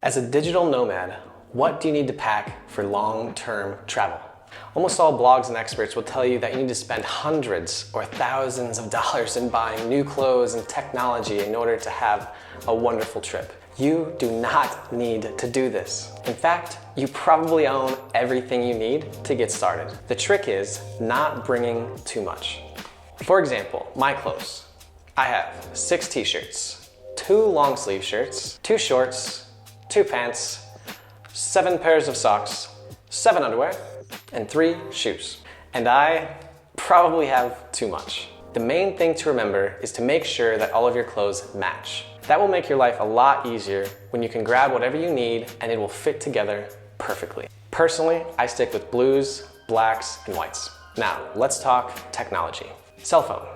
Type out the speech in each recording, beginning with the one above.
As a digital nomad, what do you need to pack for long-term travel? Almost all blogs and experts will tell you that you need to spend hundreds or thousands of dollars in buying new clothes and technology in order to have a wonderful trip. You do not need to do this. In fact, you probably own everything you need to get started. The trick is not bringing too much. For example, my clothes. I have 6 t-shirts, 2 long sleeve shirts, 2 shorts, 2 pants, 7 pairs of socks, 7 underwear, and 3 shoes. And I probably have too much. The main thing to remember is to make sure that all of your clothes match. That will make your life a lot easier when you can grab whatever you need and it will fit together perfectly. Personally, I stick with blues, blacks, and whites. Now, let's talk technology. Cell phone.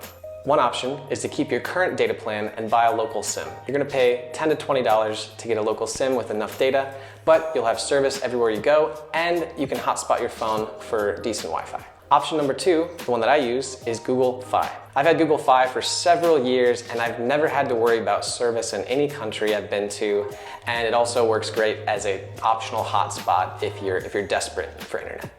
One option is to keep your current data plan and buy a local SIM. You're gonna pay $10 to $20 to get a local SIM with enough data, but you'll have service everywhere you go, and you can hotspot your phone for decent Wi-Fi. Option number 2, the one that I use, is Google Fi. I've had Google Fi for several years, and I've never had to worry about service in any country I've been to, and it also works great as an optional hotspot if you're desperate for internet.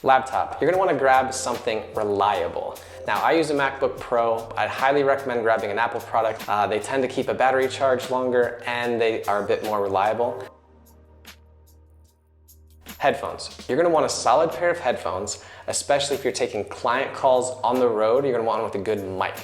Laptop. You're gonna wanna grab something reliable. Now, I use a MacBook Pro. I'd highly recommend grabbing an Apple product. They tend to keep a battery charge longer and they are a bit more reliable. Headphones. You're gonna want a solid pair of headphones, especially if you're taking client calls on the road. You're gonna want one with a good mic.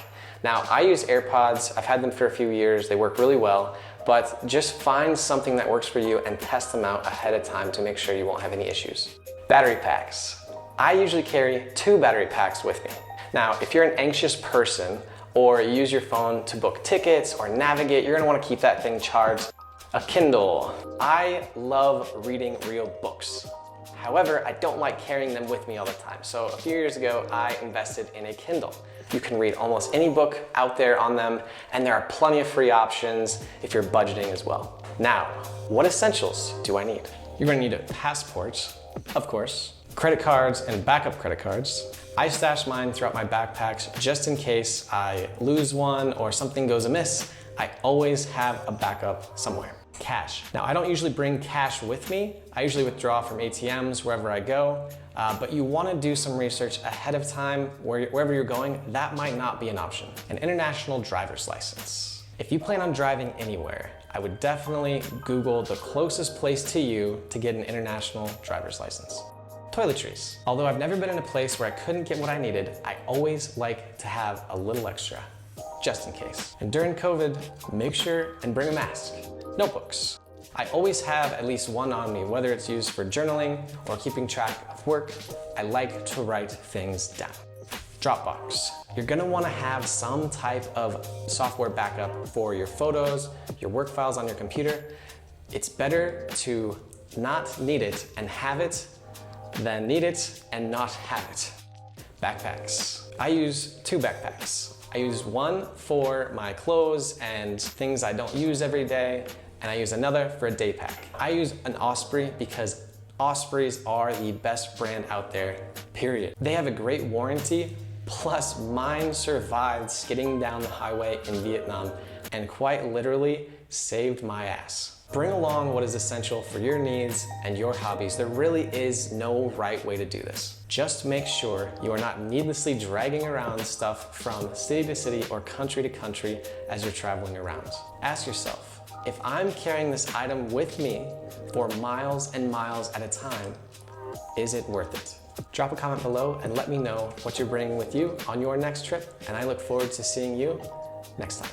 Now, I use AirPods. I've had them for a few years. They work really well, but just find something that works for you and test them out ahead of time to make sure you won't have any issues. Battery packs. I usually carry 2 battery packs with me. Now, if you're an anxious person or you use your phone to book tickets or navigate, you're gonna wanna keep that thing charged. A Kindle. I love reading real books. However, I don't like carrying them with me all the time. So a few years ago, I invested in a Kindle. You can read almost any book out there on them, and there are plenty of free options if you're budgeting as well. Now, what essentials do I need? You're gonna need a passport, of course, credit cards and backup credit cards. I stash mine throughout my backpacks just in case I lose one or something goes amiss. I always have a backup somewhere. Cash. Now, I don't usually bring cash with me. I usually withdraw from ATMs wherever I go, but you wanna do some research ahead of time wherever you're going. That might not be an option. An international driver's license. If you plan on driving anywhere, I would definitely Google the closest place to you to get an international driver's license. Toiletries. Although I've never been in a place where I couldn't get what I needed, I always like to have a little extra, just in case. And during COVID, make sure and bring a mask. Notebooks. I always have at least one on me, whether it's used for journaling or keeping track of work. I like to write things down. Dropbox. You're gonna wanna have some type of software backup for your photos, your work files on your computer. It's better to not need it and have it than need it and not have it. Backpacks. I use 2 backpacks. I use one for my clothes and things I don't use every day, and I use another for a day pack. I use an Osprey because Ospreys are the best brand out there, period. They have a great warranty, plus mine survived skidding down the highway in Vietnam and quite literally saved my ass. Bring along what is essential for your needs and your hobbies. There really is no right way to do this. Just make sure you are not needlessly dragging around stuff from city to city or country to country as you're traveling around. Ask yourself, if I'm carrying this item with me for miles and miles at a time, is it worth it? Drop a comment below and let me know what you're bringing with you on your next trip, and I look forward to seeing you next time.